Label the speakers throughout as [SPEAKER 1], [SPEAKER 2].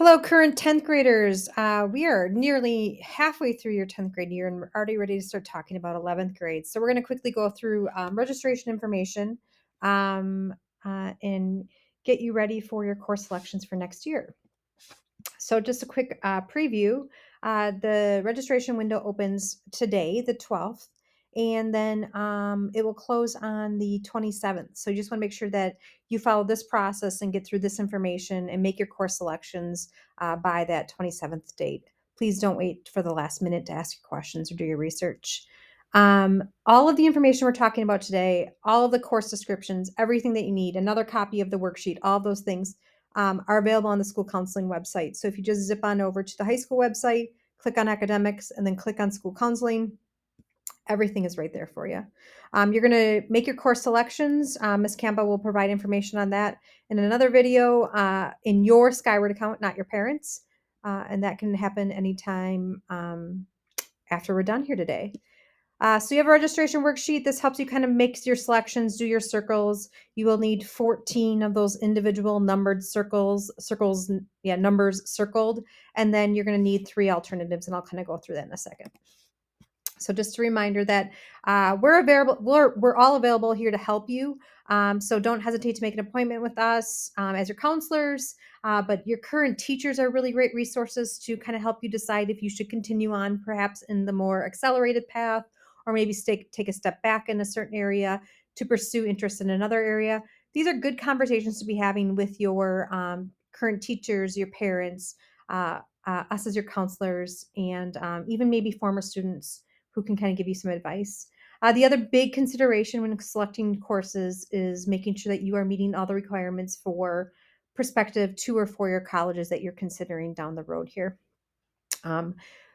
[SPEAKER 1] Hello, current 10th graders. We are nearly halfway through your 10th grade year, and we're already ready to start talking about 11th grade. So, we're going to quickly go through registration information um, and get you ready for your course selections for next year. So, just a quick preview the registration window opens today, the 12th, and then it will close on the 27th. So, you just want to make sure that you follow this process and get through this information and make your course selections by that 27th date. Please don't wait for the last minute to ask your questions or do your research. All of the information we're talking about today, all of the course descriptions, everything that you need, another copy of the worksheet, all of those things are available on the school counseling website. So if you just zip on over to the high school website, click on academics, and then click on school counseling, everything is right there for you. You're going to make your course selections. Ms. Campbell will provide information on that in another video in your Skyward account, not your parents. And that can happen anytime after we're done here today. So you have a registration worksheet. This helps you kind of make your selections, do your circles. You will need 14 of those individual numbered numbers circled. And then you're going to need 3 alternatives, and I'll kind of go through that in a second. So just a reminder that we're available. We're all available here to help you. So don't hesitate to make an appointment with us as your counselors. But your current teachers are really great resources to kind of help you decide if you should continue on, perhaps in the more accelerated path, or maybe take a step back in a certain area to pursue interest in another area. These are good conversations to be having with your current teachers, your parents, us as your counselors, and even maybe former students who can kind of give you some advice. The other big consideration when selecting courses is making sure that you are meeting all the requirements for prospective 2 or 4-year colleges that you're considering down the road here.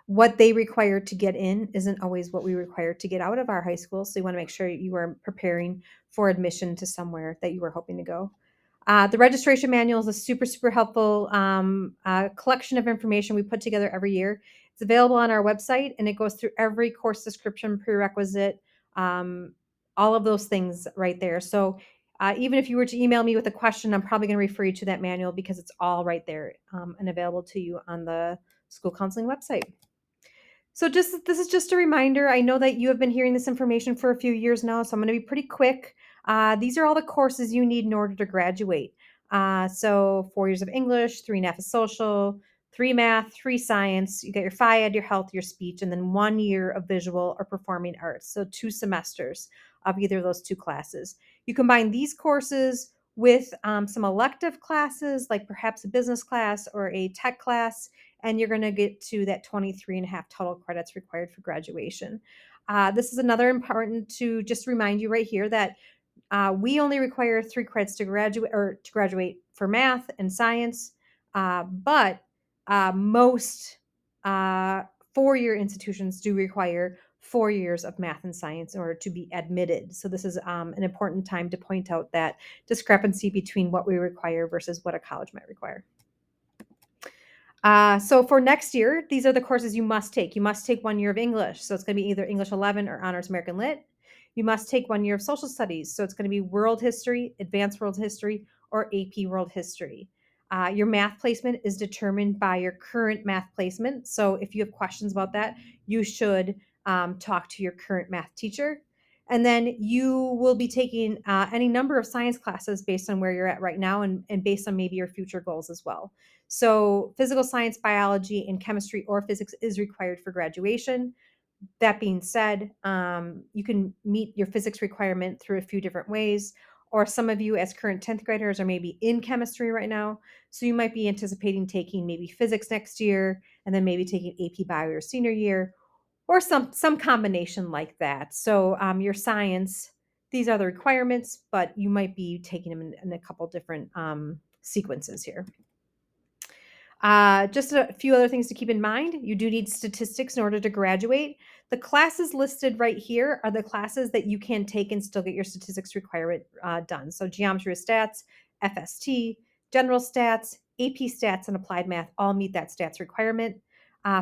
[SPEAKER 1] What they require to get in isn't always what we require to get out of our high school. So you want to make sure you are preparing for admission to somewhere that you were hoping to go. The registration manual is a super, super helpful collection of information we put together every year. It's available on our website, and it goes through every course description, prerequisite, all of those things right there. So even if you were to email me with a question, I'm probably going to refer you to that manual because it's all right there and available to you on the school counseling website. So this is just a reminder. I know that you have been hearing this information for a few years now, so I'm going to be pretty quick. These are all the courses you need in order to graduate. So 4 years of English, 3.5 of social, 3 math, 3 science. You got your Phi Ed, your health, your speech, and then 1 year of visual or performing arts. So 2 semesters of either of those 2 classes. You combine these courses with some elective classes, like perhaps a business class or a tech class, and you're going to get to that 23.5 total credits required for graduation. This is another important to just remind you right here that we only require 3 credits to graduate for math and science, but most 4-year institutions do require 4 years of math and science in order to be admitted. So this is an important time to point out that discrepancy between what we require versus what a college might require. So for next year, these are the courses you must take. You must take 1 year of English. So it's going to be either English 11 or Honors American Lit. You must take 1 year of social studies. So it's going to be World History, Advanced World History, or AP World History. Your math placement is determined by your current math placement. So if you have questions about that, you should talk to your current math teacher. And then you will be taking any number of science classes based on where you're at right now and based on maybe your future goals as well. So physical science, biology, and chemistry or physics is required for graduation. That being said, you can meet your physics requirement through a few different ways. Or some of you as current 10th graders are maybe in chemistry right now. So you might be anticipating taking maybe physics next year and then maybe taking AP Bio your senior year or some combination like that. So your science, these are the requirements, but you might be taking them in a couple different sequences here. Just a few other things to keep in mind. You do need statistics in order to graduate. The classes listed right here are the classes that you can take and still get your statistics requirement done. So geometry of stats, FST, general stats, AP stats, and applied math all meet that stats requirement.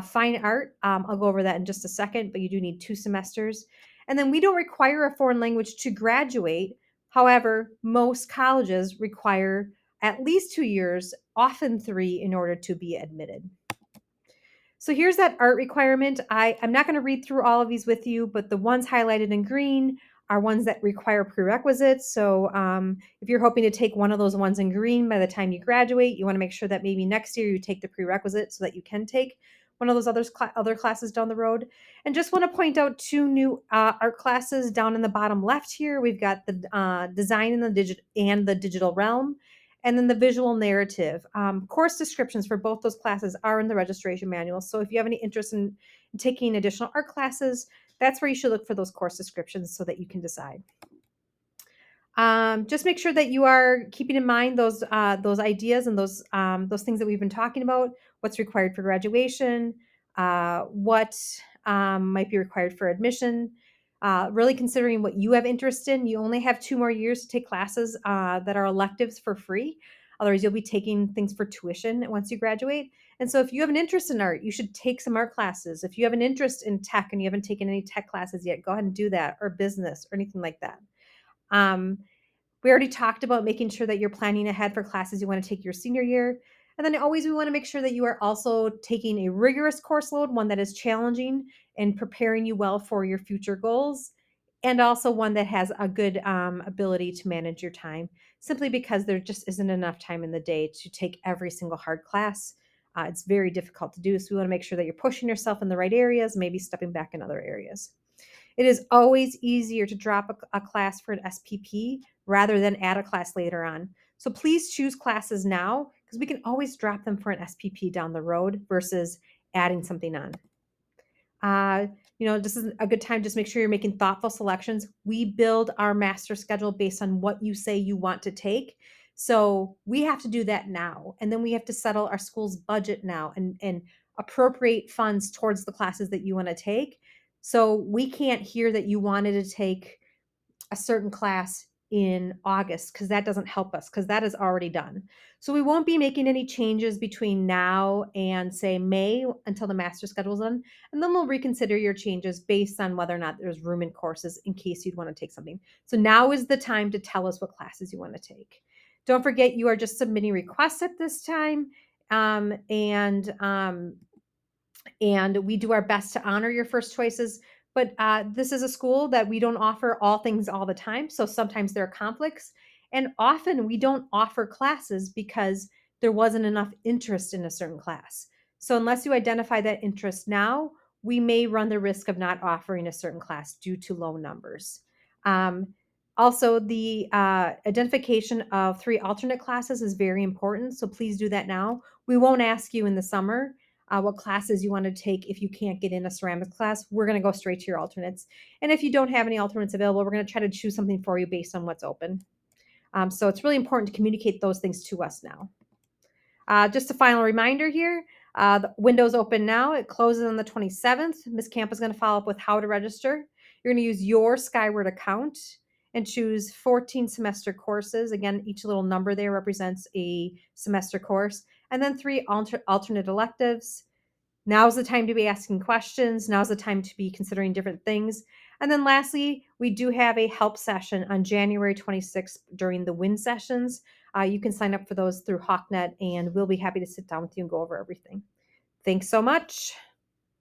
[SPEAKER 1] Fine art, I'll go over that in just a second, but you do need 2 semesters. And then we don't require a foreign language to graduate. However, most colleges require at least 2 years, often 3, in order to be admitted. So here's that art requirement. I'm not going to read through all of these with you, but the ones highlighted in green are ones that require prerequisites. So if you're hoping to take one of those ones in green by the time you graduate, you want to make sure that maybe next year you take the prerequisite so that you can take one of those other classes down the road. And just want to point out 2 new art classes down in the bottom left here. We've got the design in the digital realm, and then the visual narrative. Course descriptions for both those classes are in the registration manual. So if you have any interest in taking additional art classes, that's where you should look for those course descriptions so that you can decide. Just make sure that you are keeping in mind those ideas and those things that we've been talking about. What's required for graduation, what might be required for admission. Really considering what you have interest in. You only have 2 more years to take classes that are electives for free. Otherwise, you'll be taking things for tuition once you graduate. And so, if you have an interest in art, you should take some art classes. If you have an interest in tech and you haven't taken any tech classes yet, go ahead and do that, or business, or anything like that. Um, we already talked about making sure that you're planning ahead for classes you want to take your senior year. And then always we want to make sure that you are also taking a rigorous course load, one that is challenging and preparing you well for your future goals, and also one that has a good ability to manage your time, simply because there just isn't enough time in the day to take every single hard class. It's very difficult to do. So we want to make sure that you're pushing yourself in the right areas, maybe stepping back in other areas. It is always easier to drop a class for an SPP rather than add a class later on. So please choose classes now because we can always drop them for an SPP down the road versus adding something on. This is a good time. Just make sure you're making thoughtful selections. We build our master schedule based on what you say you want to take. So we have to do that now. And then we have to settle our school's budget now and appropriate funds towards the classes that you want to take. So we can't hear that you wanted to take a certain class in August because that doesn't help us because that is already done. So we won't be making any changes between now and say May until the master schedule is done. And then we'll reconsider your changes based on whether or not there's room in courses in case you'd want to take something. So now is the time to tell us what classes you want to take. Don't forget you are just submitting requests at this time. And we do our best to honor your first choices. But this is a school that we don't offer all things all the time. So sometimes there are conflicts. And often we don't offer classes because there wasn't enough interest in a certain class. So unless you identify that interest now, we may run the risk of not offering a certain class due to low numbers. Also, the identification of 3 alternate classes is very important. So please do that now. We won't ask you in the summer what classes you want to take if you can't get in a ceramics class. We're going to go straight to your alternates. And if you don't have any alternates available, we're going to try to choose something for you based on what's open. So it's really important to communicate those things to us now. Just a final reminder here, the window's open now. It closes on the 27th. Ms. Camp is going to follow up with how to register. You're going to use your Skyward account and choose 14 semester courses. Again, each little number there represents a semester course. And then 3 alternate electives. Now's the time to be asking questions. Now's the time to be considering different things. And then lastly, we do have a help session on January 26th during the WIN sessions. You can sign up for those through HawkNet, and we'll be happy to sit down with you and go over everything. Thanks so much.